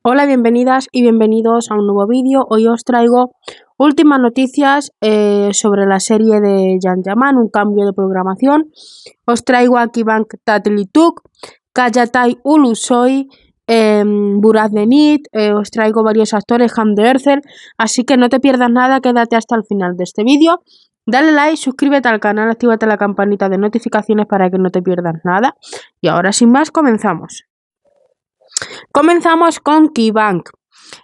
Hola, bienvenidas y bienvenidos a un nuevo vídeo. Hoy os traigo últimas noticias sobre la serie de Yan-Yaman, un cambio de programación. Os traigo a Kibang Tatlituk, Kayatai Ulusoy, Burak Denit, os traigo varios actores, Hamde Erzel, así que no te pierdas nada, quédate hasta el final de este vídeo. Dale like, suscríbete al canal, actívate la campanita de notificaciones para que no te pierdas nada. Y ahora sin más, comenzamos. Comenzamos con Kibang.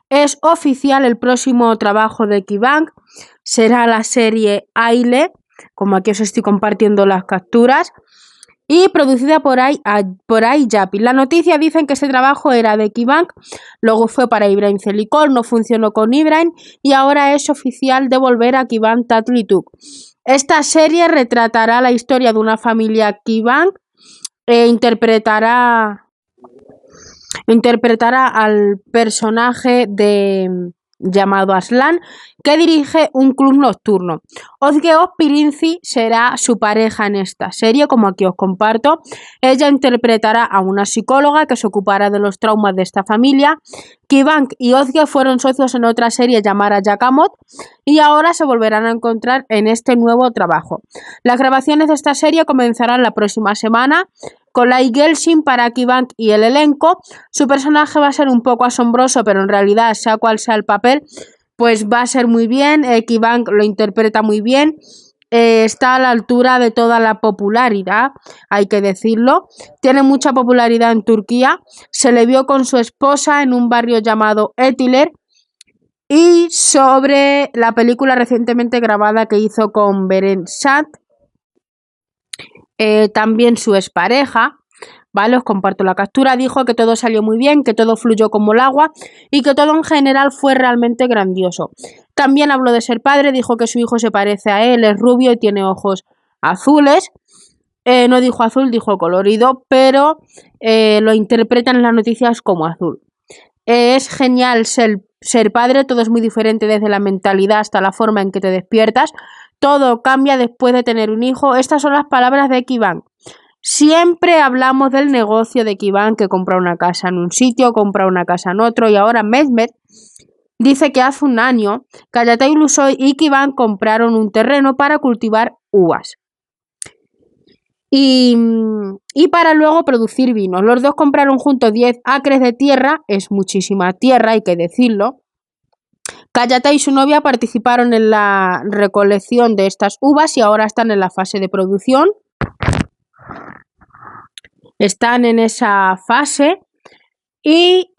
Es oficial el próximo trabajo de Kibang. Será la serie Aile, como aquí os estoy compartiendo las capturas, y producida por Yapi. La noticia dicen que este trabajo era de Kibang, luego fue para Ibrahim Celikol, no funcionó con Ibrahim y ahora es oficial de volver a Kibang Tatlituk. Esta serie retratará la historia de una familia Kibang e interpretará al personaje llamado Aslan, que dirige un club nocturno. Ozge Pirinci será su pareja en esta serie, como aquí os comparto. Ella interpretará a una psicóloga que se ocupará de los traumas de esta familia. Kibang y Ozge fueron socios en otra serie llamada Yakamot y ahora se volverán a encontrar en este nuevo trabajo. Las grabaciones de esta serie comenzarán la próxima semana con Lai Gelshin para Kibang y el elenco. Su personaje va a ser un poco asombroso, pero en realidad, sea cual sea el papel, pues va a ser muy bien. Kibang lo interpreta muy bien. Está a la altura de toda la popularidad, hay que decirlo. Tiene mucha popularidad en Turquía. Se le vio con su esposa en un barrio llamado Etiler. Y sobre la película recientemente grabada que hizo con Beren Saat, también su expareja, ¿vale? Os comparto la captura. Dijo que todo salió muy bien, que todo fluyó como el agua y que todo en general fue realmente grandioso. También habló de ser padre, dijo que su hijo se parece a él, es rubio y tiene ojos azules. No dijo azul, dijo colorido, pero lo interpretan en las noticias como azul. Es genial ser padre, todo es muy diferente desde la mentalidad hasta la forma en que te despiertas. Todo cambia después de tener un hijo. Estas son las palabras de Kibang. Siempre hablamos del negocio de Kibang, que compra una casa en un sitio, compra una casa en otro, y ahora Mehmet dice que hace un año Kayatai Ulusoy y Kibang compraron un terreno para cultivar uvas y para luego producir vinos. Los dos compraron juntos 10 acres de tierra, es muchísima tierra, hay que decirlo. Kayatai y su novia participaron en la recolección de estas uvas y ahora están en la fase de producción. Están en esa fase y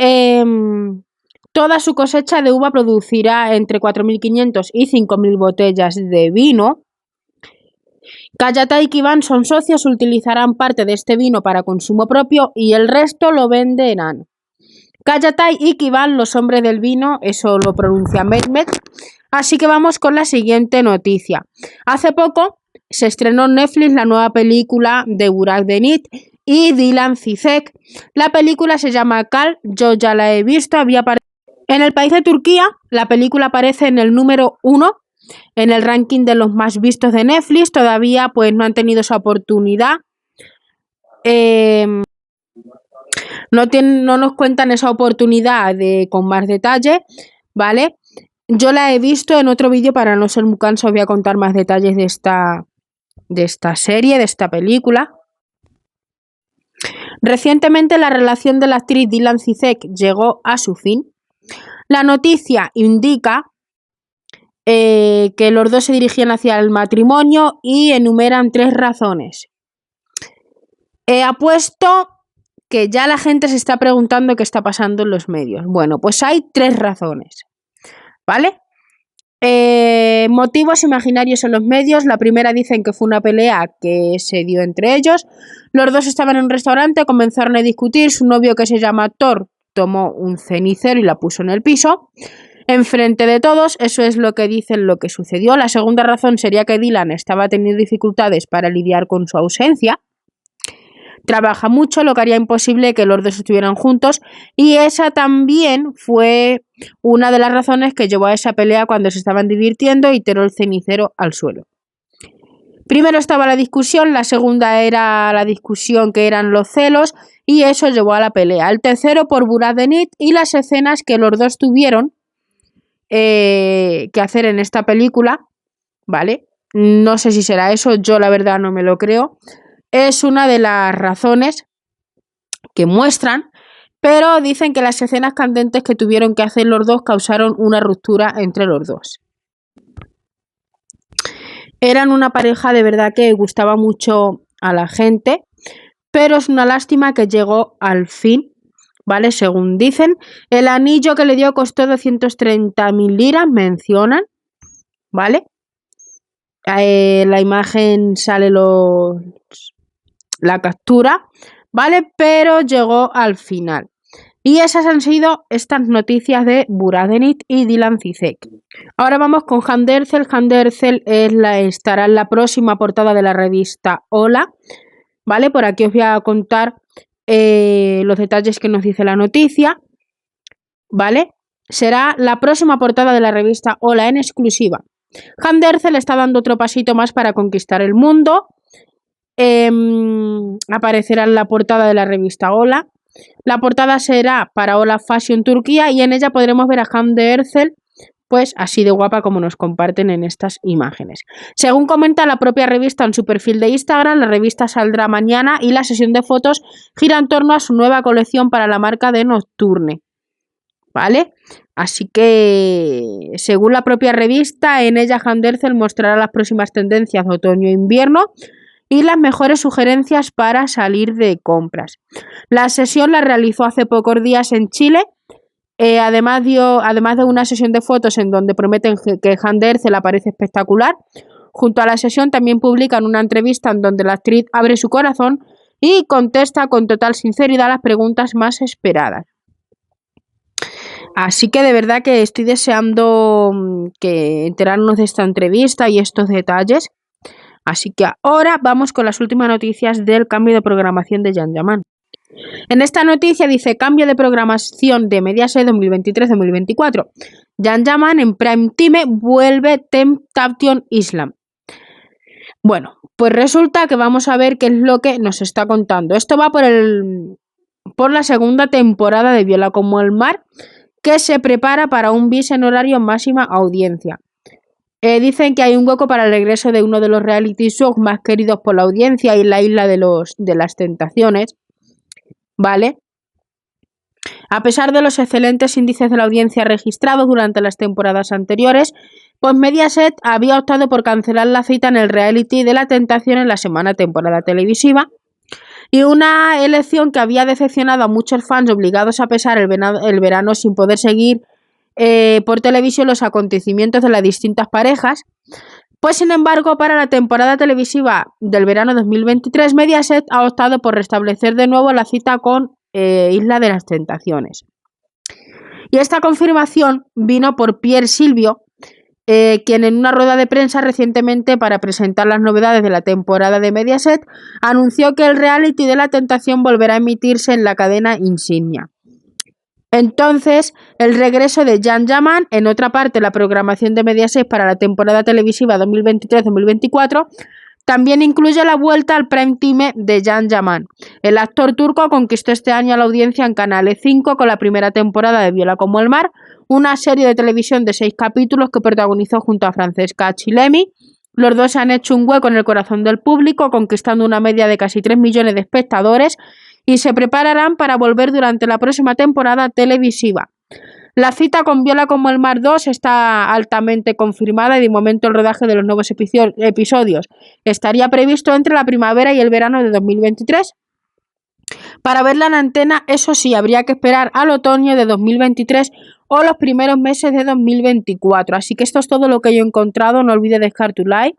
toda su cosecha de uva producirá entre 4.500 y 5.000 botellas de vino. Kayatai y Kibang son socios, utilizarán parte de este vino para consumo propio y el resto lo venderán. Kayatai y Kibang, los hombres del vino, eso lo pronuncia Mehmet. Así que vamos con la siguiente noticia. Hace poco se estrenó en Netflix la nueva película de Burak Denit y Dilan Zizek. La película se llama Kal, yo ya la he visto, en el país de Turquía. La película aparece en el número 1 en el ranking de los más vistos de Netflix. Todavía pues no han tenido esa oportunidad. No nos cuentan esa oportunidad con más detalle, ¿vale? Yo la he visto en otro vídeo, para no ser muy canso os voy a contar más detalles de esta serie, de esta película. Recientemente la relación de la actriz Dilan Zizek llegó a su fin. La noticia indica que los dos se dirigían hacia el matrimonio y enumeran 3 razones. Apuesto que ya la gente se está preguntando qué está pasando en los medios. Bueno, pues hay 3 razones, ¿vale? Motivos imaginarios en los medios. La primera dicen que fue una pelea que se dio entre ellos. Los dos estaban en un restaurante, comenzaron a discutir. Su novio, que se llama Thor, tomó un cenicero y la puso en el piso enfrente de todos. Eso es lo que dicen lo que sucedió. La segunda razón sería que Dilan estaba teniendo dificultades para lidiar con su ausencia. Trabaja mucho, lo que haría imposible que los dos estuvieran juntos, y esa también fue una de las razones que llevó a esa pelea cuando se estaban divirtiendo y tiró el cenicero al suelo. Primero estaba la discusión, la segunda era la discusión que eran los celos, y eso llevó a la pelea. El tercero por Buradenit y las escenas que los dos tuvieron que hacer en esta película, ¿vale? No sé si será eso, yo la verdad no me lo creo. Es una de las razones que muestran, pero dicen que las escenas candentes que tuvieron que hacer los dos causaron una ruptura entre los dos. Eran una pareja de verdad que gustaba mucho a la gente, pero es una lástima que llegó al fin, ¿vale? Según dicen, el anillo que le dio costó 230.000 liras, mencionan, ¿vale? La imagen sale la captura, ¿vale? Pero llegó al final. Y esas han sido estas noticias de Buradenit y Dilan Cizek. Ahora vamos con Hande Erçel. Hande Erçel estará en la próxima portada de la revista Hola, ¿vale? Por aquí os voy a contar los detalles que nos dice la noticia, ¿vale? Será la próxima portada de la revista Hola en exclusiva. Hande Erçel está dando otro pasito más para conquistar el mundo. Aparecerá en la portada de la revista Hola. La portada será para Hola Fashion Turquía y en ella podremos ver a Hande Erçel pues así de guapa como nos comparten en estas imágenes. Según comenta la propia revista en su perfil de Instagram, la revista saldrá mañana y la sesión de fotos gira en torno a su nueva colección para la marca de Nocturne, ¿vale? Así que, según la propia revista, en ella Hande Erçel mostrará las próximas tendencias de otoño e invierno y las mejores sugerencias para salir de compras. La sesión la realizó hace pocos días en Chile. Además de una sesión de fotos en donde prometen que Hande Erçel aparece espectacular, junto a la sesión también publican una entrevista en donde la actriz abre su corazón y contesta con total sinceridad las preguntas más esperadas. Así que de verdad que estoy deseando que enterarnos de esta entrevista y estos detalles. Así que ahora vamos con las últimas noticias del cambio de programación de Jan Yaman. En esta noticia dice cambio de programación de Mediaset 2023-2024. Jan Yaman en Prime Time vuelve Temptation Island. Bueno, pues resulta que vamos a ver qué es lo que nos está contando. Esto va por la segunda temporada de Viola como el mar, que se prepara para un bis en horario máxima audiencia. Dicen que hay un hueco para el regreso de uno de los reality shows más queridos por la audiencia y la isla de las tentaciones, ¿vale? A pesar de los excelentes índices de la audiencia registrados durante las temporadas anteriores, pues Mediaset había optado por cancelar la cita en el reality de la tentación en la semana temporada televisiva, y una elección que había decepcionado a muchos fans obligados a pasar el verano sin poder seguir por televisión los acontecimientos de las distintas parejas. Pues sin embargo, para la temporada televisiva del verano 2023, Mediaset ha optado por restablecer de nuevo la cita con Isla de las Tentaciones. Y esta confirmación vino por Pier Silvio, quien en una rueda de prensa recientemente para presentar las novedades de la temporada de Mediaset anunció que el reality de la tentación volverá a emitirse en la cadena Insignia. Entonces, el regreso de Jan Yaman, en otra parte la programación de Mediaset para la temporada televisiva 2023-2024, también incluye la vuelta al prime time de Jan Yaman. El actor turco conquistó este año a la audiencia en Canal 5 con la primera temporada de Viola como el mar, una serie de televisión de 6 capítulos que protagonizó junto a Francesca Chilemi. Los dos han hecho un hueco en el corazón del público, conquistando una media de casi 3 millones de espectadores, y se prepararán para volver durante la próxima temporada televisiva. La cita con Viola como el mar 2 está altamente confirmada y de momento el rodaje de los nuevos episodios estaría previsto entre la primavera y el verano de 2023. Para verla en antena, eso sí, habría que esperar al otoño de 2023 o los primeros meses de 2024. Así que esto es todo lo que yo he encontrado. No olvides dejar tu like,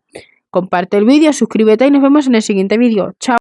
comparte el vídeo, suscríbete y nos vemos en el siguiente vídeo. Chao.